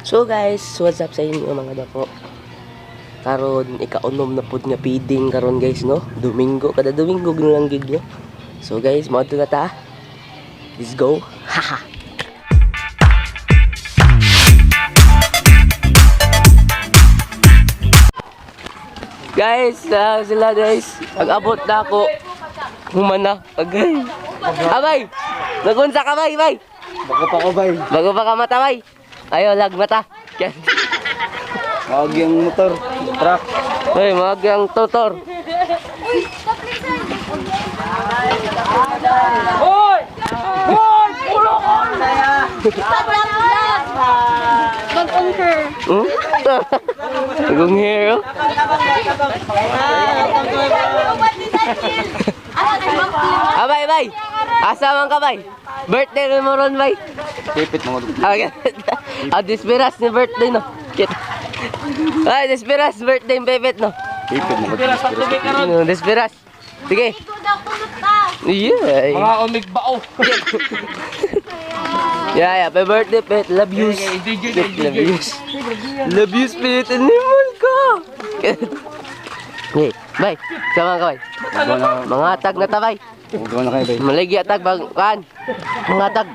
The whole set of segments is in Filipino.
So guys, what's up sa inyo mga dako? Karon ika-unom na pud nga feeding karon guys no. Domingo kada Domingo lang gig no. So guys, mo na ta. Let's go. Haha. Guys, sila guys. Pag-abot na ako. Humana. Agay. Abay. Nagunsa ka bay, bay. Bago pa ko bay. Bago pa ka mata bay. Ayo lag mata. Mawag yung motor, truck. Hey, mawag yung tutor. Hoy! Hoy! Pulo ko! Mag-on her. Nagong hero. Abay, bay. Asa man ka bay? Birthday mo ron bay. Tipit mo. Okay. Desperas ni birthday no. Ay, Desperas birthday Pepet no. Tipit mo. Desperas. Sige. Yeah. Mga omig bao. Yeah, happy birthday Pet. Love yous. Love yous. Love yous Pet. Animal ka. Okay, bay. Sama ka bay. Mga tag na tabay. Huwag na kayo bay. Malagi atag bang kan. Mga tag.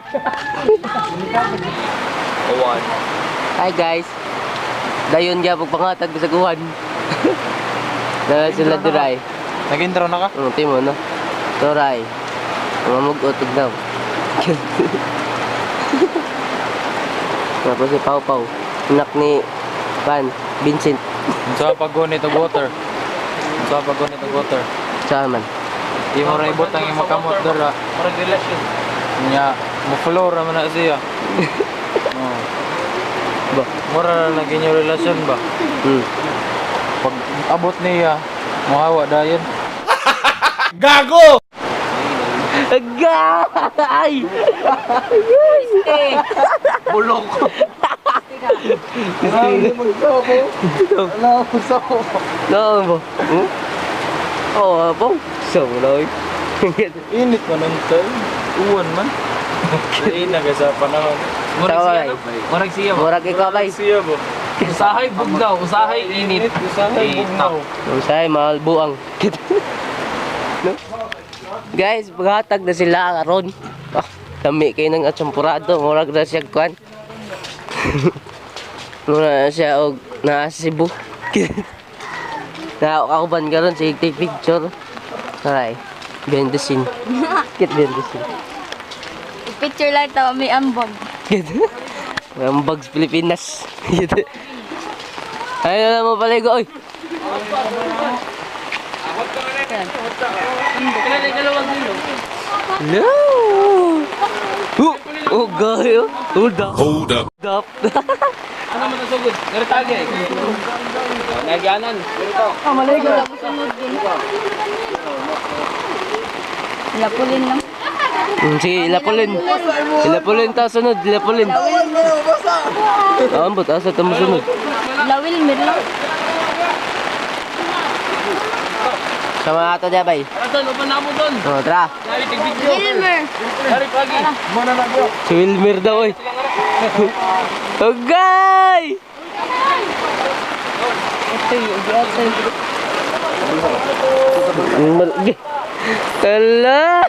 Kawan. Hi guys. Dayon gyud pangatag sa guwan. Na sila diray. Nag-intro na ka? Timo no. Toray. Mamug-utog daw. Tapos si Pau Pau. Anak ni Pan Vincent. Sa paggunit og water. Sa paggunit og water. Saan man? Di mo ra ibutang imong kamot dala. Para relasyon. Nya, mo flora man na siya. Oh. Ba? Mura na lagi niyo relasyon ba? Pag abot niya, mahawa dayon. Gago! Agay! Bulok. Wala ako sa ko. No mo. Oh, po. So, loy. Init man ang tay. Uwan man. Ina ka sa panahon. Tawag. Murag siya ba? Murag ikaw bay. Siya ba? Usahay bugnaw, usahay init. Usahay bugnaw. Usay mahal buang. No? Guys, maghatag na sila karon. Ah, dami kay nang atsampurado, murag na siya kwan. Mura na siya og na Cebu. Na ako ban karon sa take picture. Aray, behind the scene. Kit behind the scene. Picture lang ito, may ambog. May ambags Pilipinas. Ayun na mo paligo, oy. No. Oh, gayo. Hold up. Hold up. Hold up. Ano man nasugod? Naritage. Nagyanan. Maligo lang ko sunod din. Lapulin lang. Si Ilapulin. Ilapulin ta sunod, Ilapulin. Ambot asa ta mo sunod. Lawil, mirlang. Sama ato dia bay. Doon, upan na mo doon. Oh, tara. Dari tig-video. Wilmer. Dari pagi. Muna na bro. Si Wilmer daw oy. Ogay! Wilmer. Tala.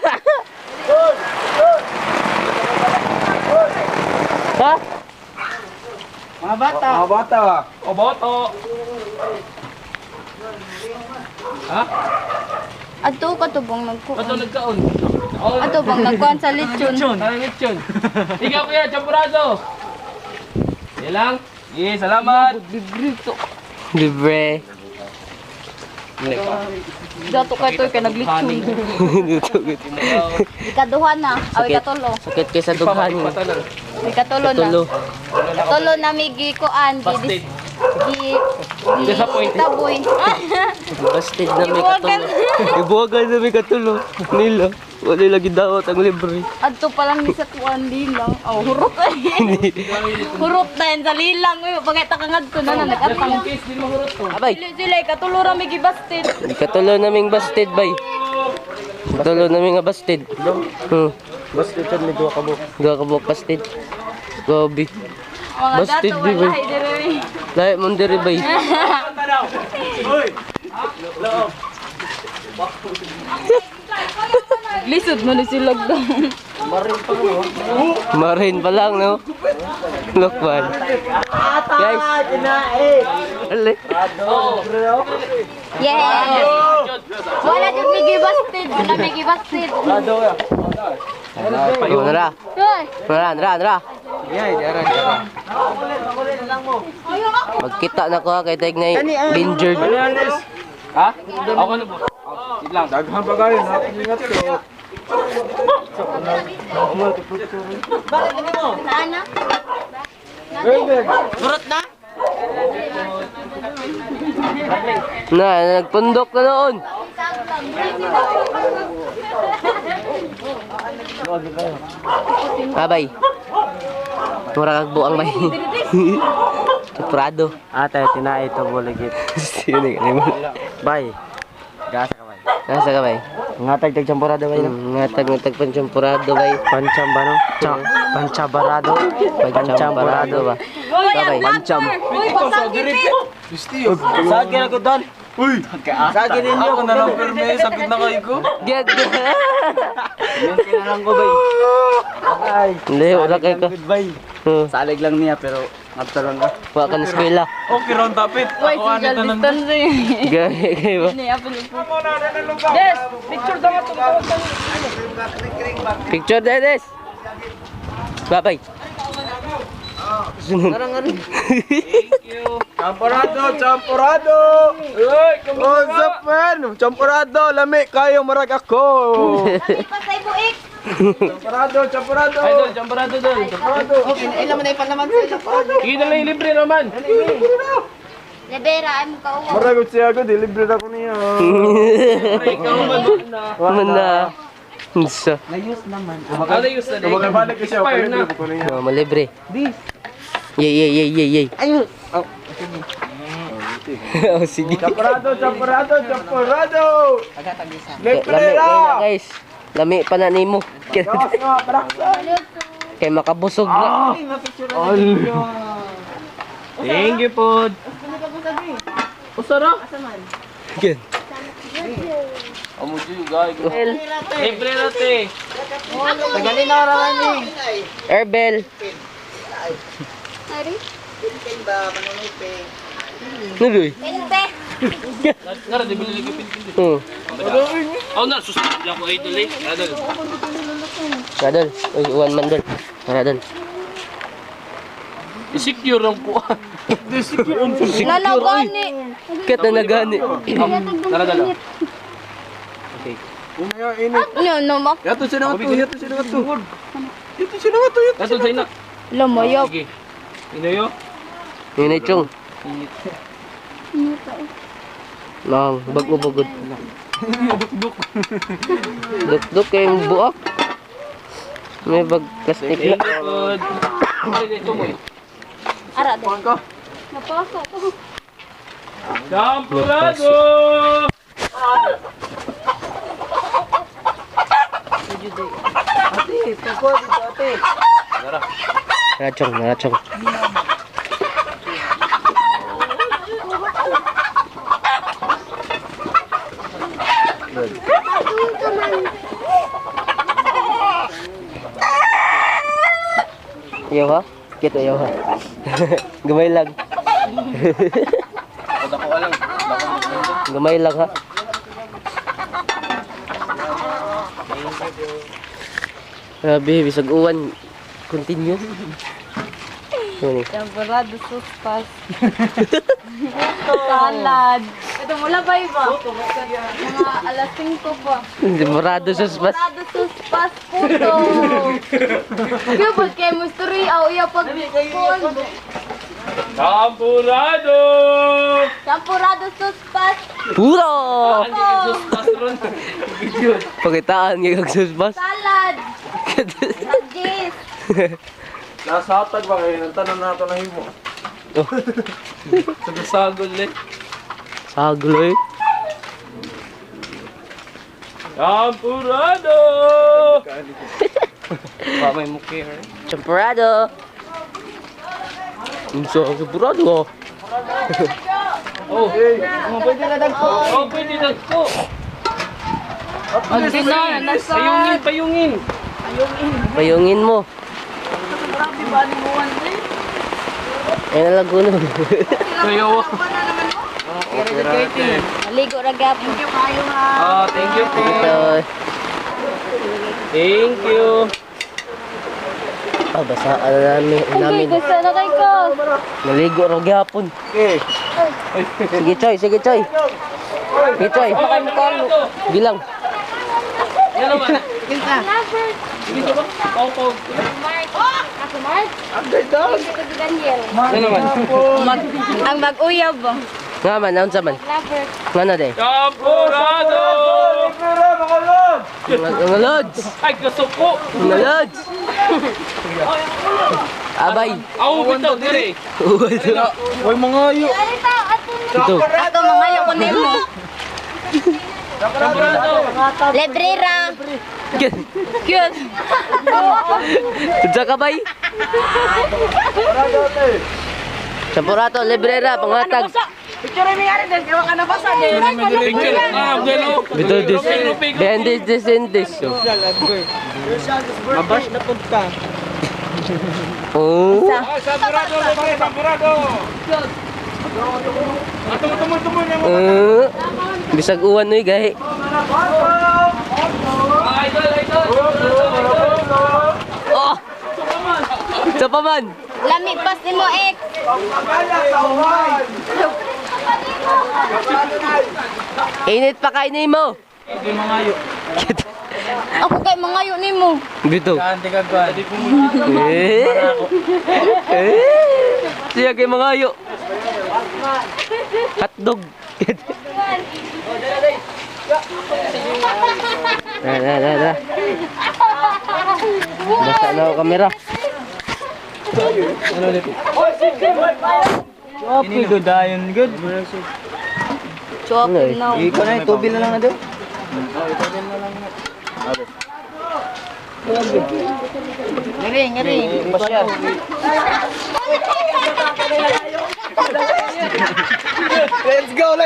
Ha? Mga bata. Mga bata. O boto. Ha? Ato ka to bang nagkuhan? Ato nagkaon. Ato bang nagkuhan sa lechon? Lechon. Ikaw kuya, champurado. Ilang? Yes, salamat. Libre. Dato ka ito ka naglechon. Ikaduhan na. Aw, ikatulo. Sakit kay sa dughan. Ikatulo na. Tulo. Ikatulo na may gikuan. Busted. Disappointed. Taboy. Busted na may katulo. Ibuwagan na may katulo. Nila. Wala lagi daot ang libre. Adto pa lang ni sa tuwan lilang. Oh, hurot eh. Hurot na yan sa lilang. Pagkita ka ngadto na nag-atang. Case din mahurot ko. Abay, Sila, ikatulo ra may gibasted. katulo naming busted bay. Katulo naming nga busted. Busted siya, may duwa ka mo. Gawa ka busted. Gobi. Mga Busted, dato, di ba? wala diri. Lahat mong diri bay. Lisod mo ni silog daw. Marin pa lang, no? Look man. Guys. Ali. Yes! Wala dyan may gibasted. Wala may gibasted. Oh, nara. Hoy! Nara. Magkita na ko ha, kay Teg na injured. Ha? Ako na po. Lang. Daghan pa kayo, ingat ko. Saan na? Nagpundok na noon. Babay. Mura kag buang bay. Prado. Ate, tinay ito buligit. Sino ni mo? Bay. Gasa ka bay. Nasa ka bay? Ngatag tagchampurado bay. Ngatag panchampurado bay. Pancham ba no? Panchabarado. Panchampurado ba? Uy, Babay. Pancham. Uy, pasagipit. Sagin ako doon. Uy! Sagin ninyo. Ako na lang perme, sakit na kayo ko. Get. Yung kinalang ko bay. Ay. Hindi, wala kayo ka. Goodbye. Salig lang niya pero nagtaron ka. Wala ka na eskwela. Okay, round tapit. Uy, Ako anit social na nandun. distancing. Gaya ba? Ini, apil po. Des, picture daw ito. Picture Dennis. Babay. Sunod. Champurado! Uy! What's up, man? Champurado! Lami kayo, marag ako! Patay buik. Champurado! Idol, champarado doon. Sige na lang libre naman. Lebera, ay mo kauwa. Maragot siya ako, delivery na ko niya. Ikaw man. Mana. Sa. Ano yung sa Balik ko siya, delivery ko niya. Oh, malibre. Yay. Ayun! Oh, sige. Champurado! Libre Lami na! guys. Lami pa na nimo. Gawas nga, paraksa! Kay makabusog na. Thank you po. Usara? Yan. Amo dyan guys. Libre natin. Tagalin na arawan niya. Herbel. Sorry? Nuloy. Pente. Nara, di binili ko pinpin. Oh. Ako na, susunod lang ko idol eh. Idol. Radol. Uy, one man dol. Radol. I-secure ang kuha. Lalagani. Kat na nagani. Dala, dala. Ano, namak? Yato siya na nga to. Dato sa ina. Lamayap. Sige. Inayo. Yun ay chong. Nang, bago-bagod. Duk-duk kayong buak. May bag plastic na. Thank you po. Ay, dito mo eh. Ara, din. Napasok ko. Champurado! Narachong. Ayaw ha? Kit ayaw ha? Gamay lang. Ako alam. Gamay lang ha? Grabe, bisag uwan. Continue. Ano ni? Temporado suspas. Salad. Ito mula ba iba? Mga alas 5 pa. Demorado sa spas. Temporado suspas puto. Kaya pag chemistry, iya pag Champurado! Temporado suspas. Puro! Puto. Patron. Pakitaan nga kag suspas. Salad. Nagis. Nasa hatag ba kayo? Nang tanong nato na himo. Sagasagol eh. Saguloy. Champurado! Pamay mo care. Champorado. So, sigurado. Oh, pwede dagko. Ang gina, nasa. Payungin. Payungin mo. Grabe ba ni Juan? Ayan na lang kuno. Kayo. Maligo ra gyapon. Thank you kayo ha. Oh, thank you. Ito. Thank you. Basaan na namin. Gusto na kay ko. Naligo ro gyapon. Sige, Choy. Sige, Choy. Bilang. Yan naman. Dito ba? Pau. Mark. Ako Mark. Daniel. Yan naman. Ang mag-uyab ba? Nga man, naon sa man. Lover. Nga na de. Champurado! Mga lods. Ay, kasuko! Mga lods. Abay. Ako bitaw dire. Uy, mga ayo. Ito. Ato mangayo ko nimo. Lebrera. Cute. Tudsa ka bay. Sampurato, librera, pangatag. Picture. Ah, gano. Bito dis. Bendis descendis. Mabash na pud ka. Oh. Sampurado. Tumo niya mo. Bisag uwan noy gahi. Idol. Oh. Sa paman. Lami pas nimo ex. Init pa kainin mo. Hindi mangayo. Ako kay mangayo nimo. Bito. Kante ka ba? Siya kay mga ayo. Hotdog. Na. Basta na ako kamera. Ini good dayon good. Chop now. Ikaw na tubil na lang na daw. Ngeri. Pasya. Let's go.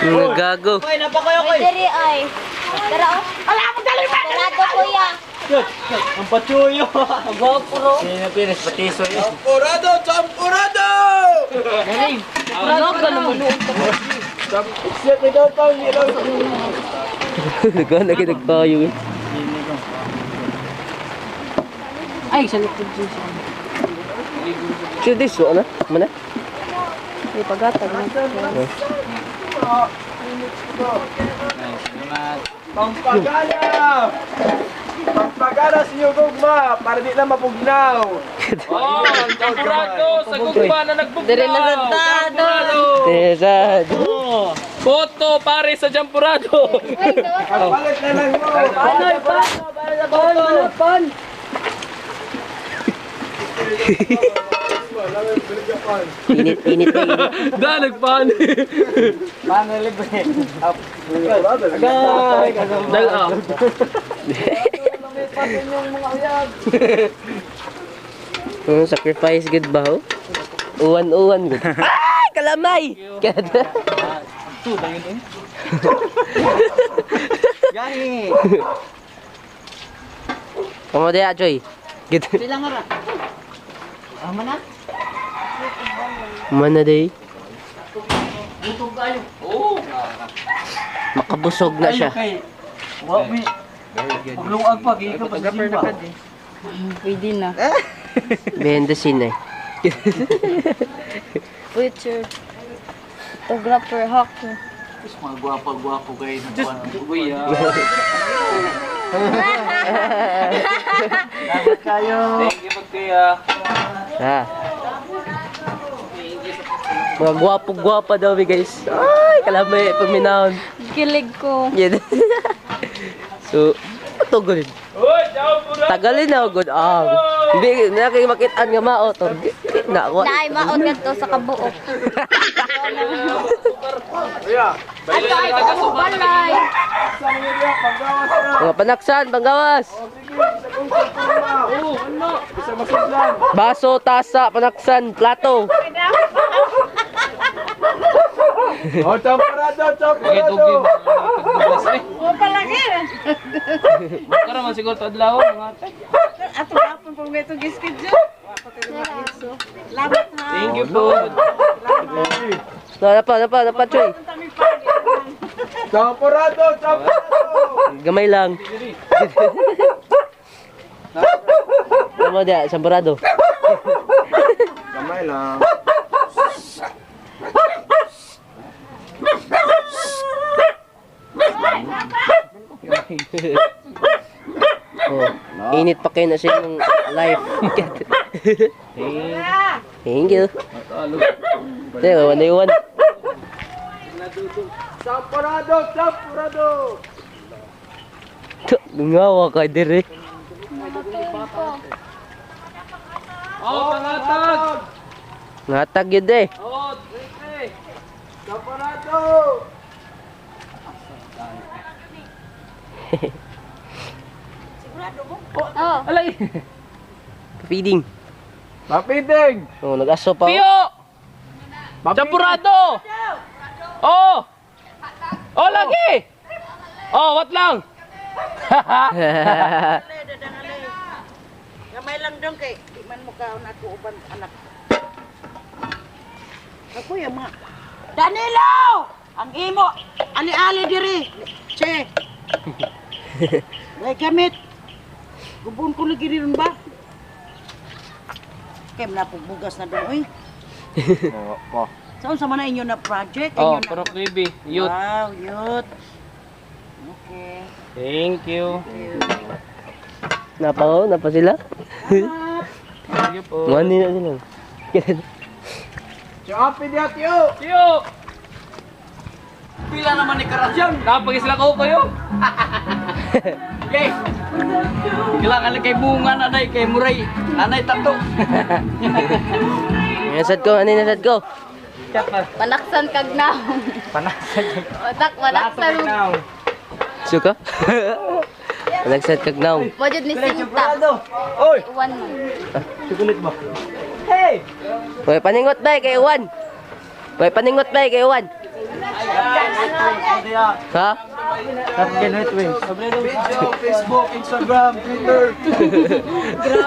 Nagago. Diri ay. Tara oh. Ala mo dali ba? Tara to kuya. Ang pachuyo. GoPro. Sino pinis patiso eh. Champurado! Ano ka naman Siya daw pa ni daw. Nagana kita nagtayo eh. Ay, sa likod dyan siya. Siya this ano? Mana? May pagatag na. Pampagana siyo gugma para di na mapugnaw. Oh, Champurado sa gugma na nagbugnaw. Dire na sentado. Tesad. Foto pare sa Champurado. Palit na lang mo. Init na init. Nagpan. Paano libre? Dal. Sacrifice good ba ho? Uwan good. Ay, kalamay. Kada. Gahi. Kamu dia coy. Gitu. Bilang nga ra. Mana? Mana day? Oh. Makabusog na siya. Wa mi. Paglungag pa gi ka pa sa simba. Pwede na. Bendesin eh. Picture. Photographer hacker. Mga gwapa-gwapo kayo ng kuwan. Uy. Salamat kayo. Thank you kuya. Ha. Mga gwapo-gwapa daw guys. Ay, kalamay paminahon. Kilig ko. Yan. So, ito good. Uy, Champurado. Tagalin na good. Hindi na kayo makitaan nga mao to. Na ako. Naay maot kadto sa kabuok. Baila na taga Balay. Mga panaksan, panggawas. Bisa masudlan. Baso, tasa, panaksan, plato. Oh, champorado, Lagi champorado. dugi pagbugas eh. O palagi. Kara man siguro tadlaw mga ate. Ato hapon pag may itong giskidyo. Labat ha. Thank you po. Napa, Choy. Champorado, champorado. Gamay lang. Tama dia, samparado. Kamay lang. Oh, init pa kayo na siya ng life. Thank you. Tayo, 1-1. Champorado, champorado. Ngawa ka dire. Oh, pangatag. Ngatag yun eh. Oh, dre. Champorado. Oh. Alay. Feeding. Mapiting. Oh, nag-aso pa. Pio. Champurado. Oh. Oh, lagi. Oh, what lang? Gamay lang dong kay di man mo kaon ako uban anak. Ako yung mga Danilo! Ang imo ali-ali diri. Che. May gamit. Gubon ko lagi rin ba? Kem na bugas na dong oy. Oh, Saan sa man na inyo na project? Oh, Inyo na- pero baby, youth. Wow, youth. Okay. Thank you. Napa sila? Thank you po. Mani na sila. Chapi diat yo. Pio. Pila naman ni Karasyan. Kapag sila ko kayo. Okay. Kailangan kay bunga nanay kay muray. Nanay tato. Nasad ko, ano nasad ko? Panaksan kagnaw. Panasan. Otak panaksan. Suka? Nagsad kag now. Wajud ni Sinta. Oy, Uwan mo. sukulit ba? Hey! Hoy, paningot ba kay Juan? Hoy, paningot ba kay Juan? Ha? Video, Facebook, Instagram, Twitter.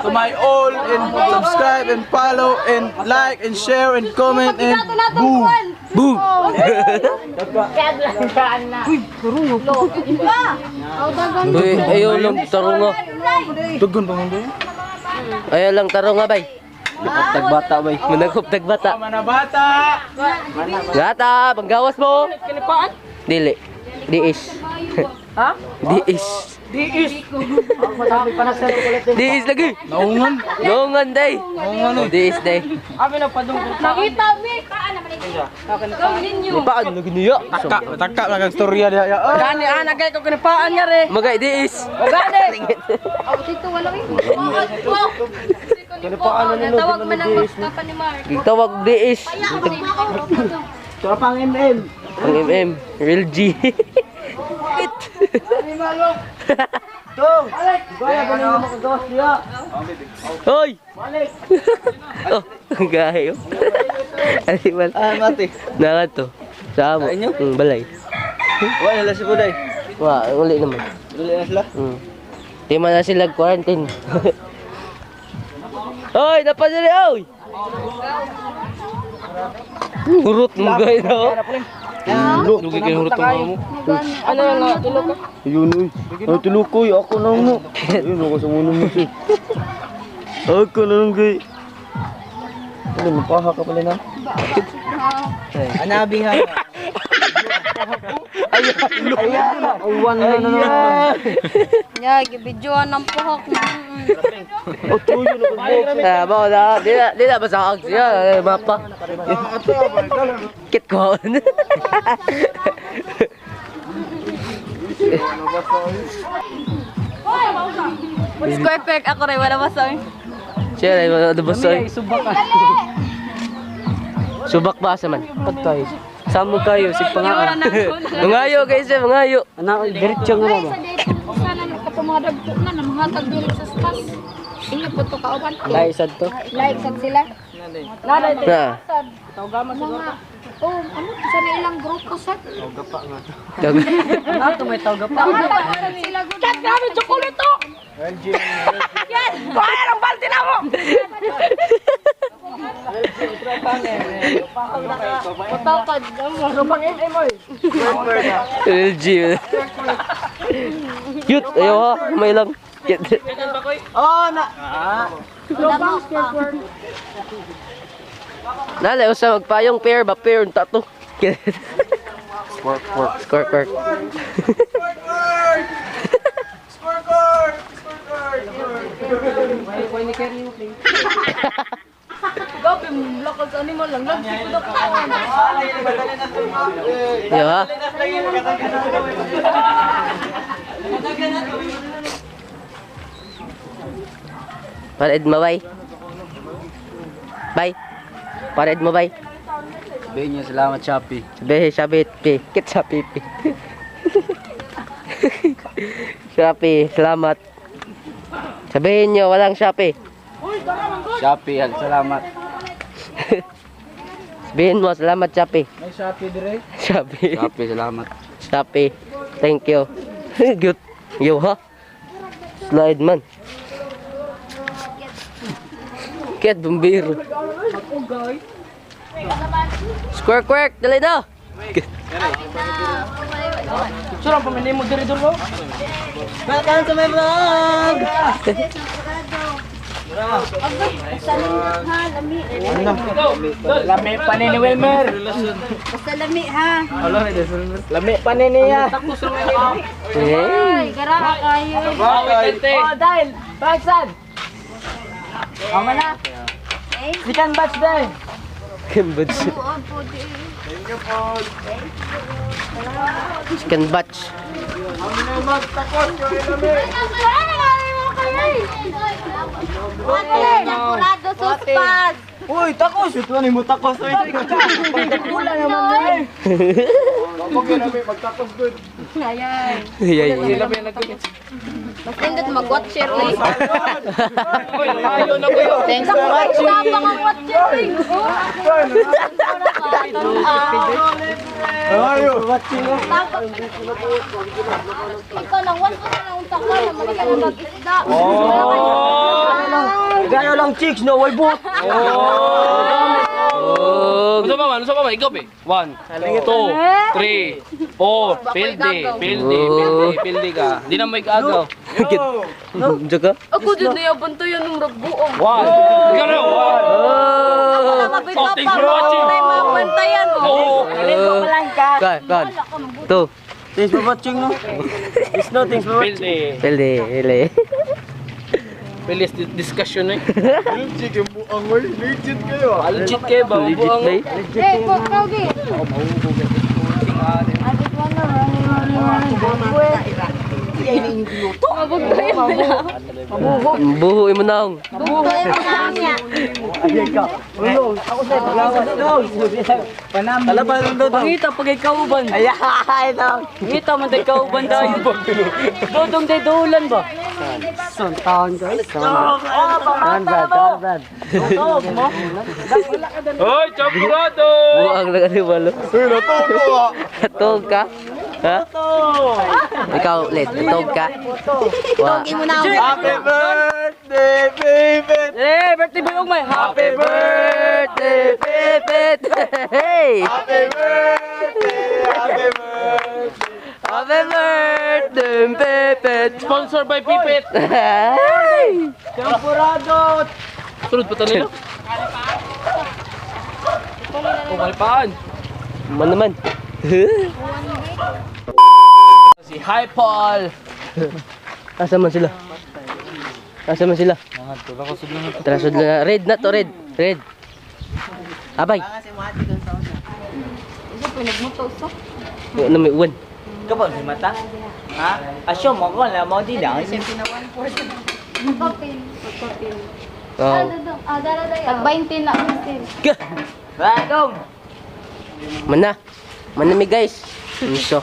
To my all and subscribe and follow and like and share and comment and boom. Boom! Hoy, ayaw lang tarunga. Tugon pa mo Ayaw lang tarunga bay. Tagbata bay. Managop tagbata. Mana bata. Gata, panggawas mo. Dili. Diis. Ha? Diis. Diis. Diis lagi. Naungan. Nongan day. Diis day. Abi na padungkot. Nakita mi. Paan naman ito. Gawin ninyo. Di pa ano giniya? Taka lang ang storya dia ya. Gani anak kay ko kinapaan niya re. Magay diis. Gani. Aw dito wala mi. Ano nino tawag man ang kapan ni Mark. Tawag diis. Sa pang MM. Ang MM. Real G. Tung. Gaya ba nimo makagawas dia? Hoy! Oh, gayo. Animal. Mati. Naka to. Sa amo. Balay. Wala la si Buday. Wa, uli naman. Dili na sila. Di man na sila quarantine. Hoy, napadali oy. Hurot mo gayo na. Dugi kay hurot mo. Ano nga tulog ka? Yun uy. Ay tulukoy ako na mo. Yun ako sa muno mo si. Ako na lang gay. Ano mapaha ka pala na? Anabi ha. Ayan. Uwan na na. Ya, gibidyoan ng puhok. O tuyo na ko. Ah, bao da. Di na basakag siya. Mapa. Kit ko. Square peg ako rin, wala masoy. Siya rin, ano ba soy? Subak ka. Subak ba sa man? Patay. Samo kayo sig Wala na ako. Mangayo guys, mangayo. Ana diretso nga ba? Sana mga dagko na mga tagdiri sa spas. Inyo po to kauban. Laisad to. Like sad sila. Naday Na. sad. Tawgaman mga oh, ano sa ilang grupo sad? Ato may tawag pa. Sila gud. Kat kami chocolate to. Yes, kuha lang balde na mo. Patawad mo. LG. Cute. Ayo ha. May lang. Cute. Oh, na. Nala, usa magpayong pair ba pair unta to. Squirt. Scorecard! Scorecard! Gabi mo lakad sa animal lang lang sikudok ta. Yo ha. Pared mo bay. Bay. Pared mo bay. Sabihin niyo salamat, Shopee. Sabi, kit Shopee. Shopee, salamat. Sabihin nyo, walang Shopee. Shopee, salamat. Sabihin mo, salamat Shopee. May Shopee dire. Shopee. Shopee, salamat. Shopee. Thank you. Good. Yo ha. Slide man. Kit bumbiro. Squirk, dali na. Surang pamili mo dire duro. Welcome to my vlog. Lami pa ni Wilmer. Basta lami ha. Lami pa ni niya. Eh. Ay, gara kayo. Oh, dahil Bagsan. Ama na. Sikan batch day. Kembats. Chicken batch. Kurado suspas. Uy, takos! Ito na mo takos. Pagkakula naman na eh. Kapag yun namin, magtakos doon. Ayay. Yay. Mas nindot mag-watcher eh. Ayaw na ko yun. Thanks for watching. Tapang ang watcher eh. Ayaw. Watching mo. Ikaw lang, once mo na lang untak ka na maligyan ng mag-isda. Gano'n lang chicks, no? Way boot. Oh. Ano ba? Ikaw, pe? 1, 2, 3, 4. Pildi ka. Hindi na may agaw. Jaga. Ako din na yung bantayan ng ragbuong. 1. Ikaw na, 1. Oh. Mabito Oh, thanks pa for mo. watching. Ay, mga bantayan mo. Oo. Kan. Two. Thanks for watching, no? It's no, thanks for watching. Pili. Bilis discussion eh. Legit yung buang, way. Legit kayo. Legit kayo ba? Legit Buang ba? Eh, Kogi. Buhuin mo na. Buhay mo na niya. Alaban lang doon. Ngita pag ikauban. Ay, no. Ngita man tayo ikauban tayo. Dodong tayo dulan ba? Sontaon guys. Hoy, champurado! Buang na kaliwalo. Natog ka? Ha? Ikaw, Let. Natog ka? Wa. Togi mo na. Happy birthday, baby. Eh, birthday ba yung may? Happy birthday. Pipit! Hey! Happy birthday. Happy birthday. Happy birthday, Pipit! Sponsor by Pipit. Hey! Champurado. Sunod pa tayo nila. Kumalpaan. Man naman. Si Hi Paul. Asa man sila? Tara, sudlo na. Red na to, red. Abay. Hindi po nagmutos. Ano may uwan? Kapag si mata? Ha? Asyo mo ko na mo di daw. Papel. Oh. Tag 20 na. Bagong. Mana mi guys. Iso.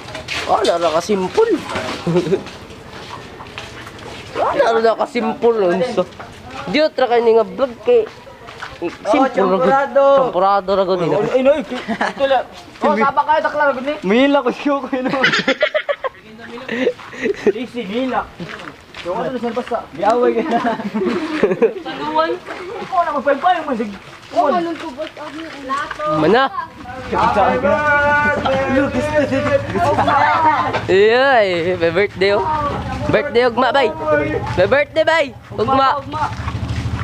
Oh, lara ka simple. Ano na ka simple nun. So, diyo tra kay nga vlog kay simple champurado. Champurado ra gud nila. Ay, no, ito lang. Oh, saba kayo, takla, gini. Mila ko siyo ko yun. Easy, mila. So, ano na sa basa? Biaway ka na. Taluan. Iko na, magpaypay mo. Oh, anong kubot ako lato. Mana? Ay, may birthday oh. Birthday ugma bay. May birthday bay. Ugma.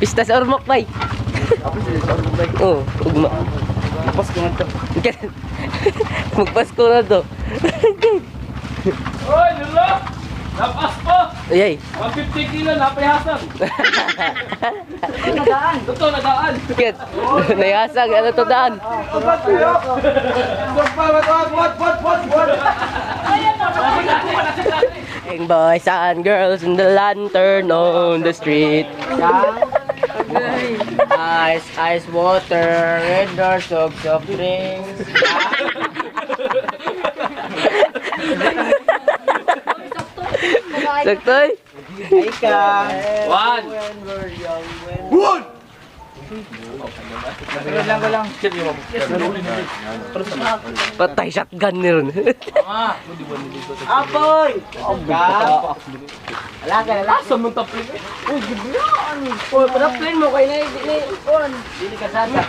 Pista sa ormok bay. Oh, ugma. Pasko na to. Magpasko na to. Oy, Lula! Lapas po! Ayay. 150 kilo, napayasan! Totoo, nagaan! Kit. Nayasag ano to daan. Hey boys and girls in the lantern on the street. Ice water, red doors of soft drinks. Saktoy. Ay ka. One! Lang ko lang. Patay shotgun ni ron. Apoy! Ka. Wala ka na lang. Asa mong tapling? Uy, padaplin mo kay na hindi Dili ka sada.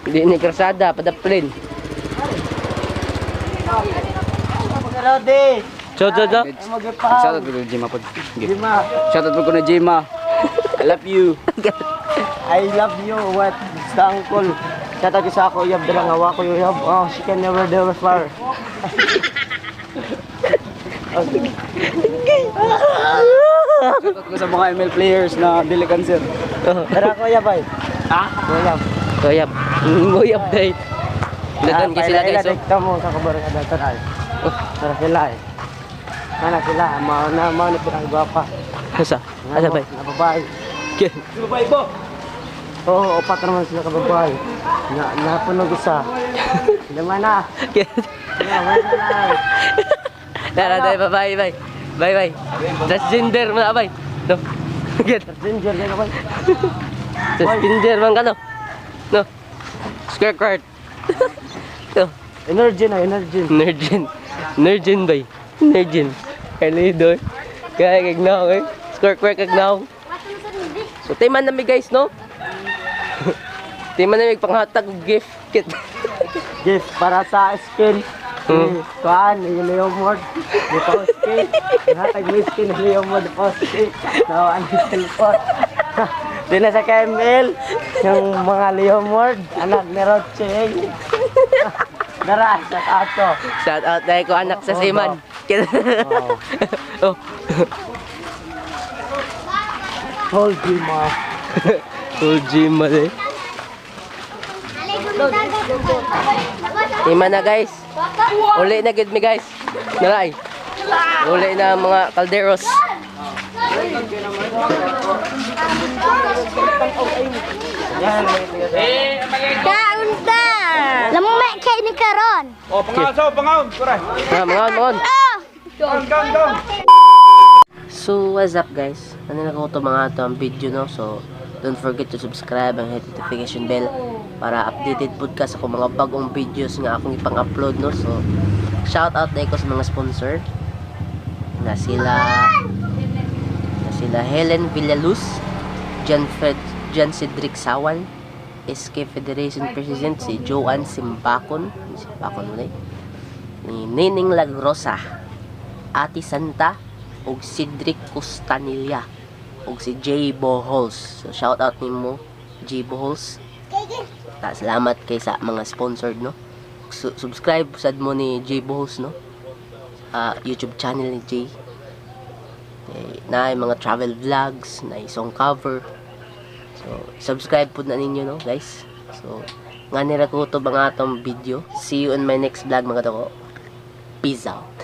Hindi ni krasada padaplin. Rode. So. Shout out to Jima po. Jima. Shout out po ko na Jima. I love you. I love you. What? Basta uncle. Shout out sa ako. Yab dalang awa ko. Yab. Oh, she can never do a flower. Shout out ko sa mga ML players na dili cancer. Tara ko yab ay. Ha? Yab. Goyab. Goyab date. Dagan kasi sila guys. Oh. Ito mo sa kabarang adatan ay. Tara sila eh. Mana sila? Mau na pinag-gwapa. Asa? Asa bay? Na babae. Okay. Babae po! Oo, opat naman sila kababae. Napunog isa. Lima na. Okay. Tara tayo bye bye. Bye bye. Transgender mo na bay. No. Get. Ginger din ako. Transgender man ka no. No. Square card. No. Energy na, energy. Nergin bay. Nergin. Kalido. Kaya kagnaw eh. Square kagnaw. So timan nami guys no. Timan nami panghatag og gift kit. Gift para sa skin. Kuan, yung Leomord. Dito skin. Hatag mo skin ng Leomord po skin. Nawaan yung cellphone. Di na sa KML. Yung mga Leomord. Anak ni Roche. Dara, shout out to. Shout out dahil ko anak sa Siman. Oh. Hold you, ma. Full gym mali. Lima na guys. Uli na gid mi guys. Naray. Uli na mga kalderos. Kaunta! Lamang kay ni karon. Oh, pangaon, kuray. Mga. Gang. So what's up guys? Ano na ko to mga to ang video no. So don't forget to subscribe and hit notification bell para updated po ka sa akong mga bagong videos nga akong ipang-upload no. So shout out na ko sa mga sponsor na sila Helen Villaluz, John Cedric Sawan, SK Federation President si Joan Simpacon ulit, ni Nining Lagrosa, Ati Santa, ug Cedric Costanilla, ug si J Bohols. So shout out nimo J Bohols. Salamat kay sa mga sponsored no. Subscribe sad mo ni J Bohols no. YouTube channel ni J. Na mga travel vlogs, na song cover. So subscribe po na ninyo no guys. So nga nira ko to mga atong video. See you in my next vlog mga toko. Peace out.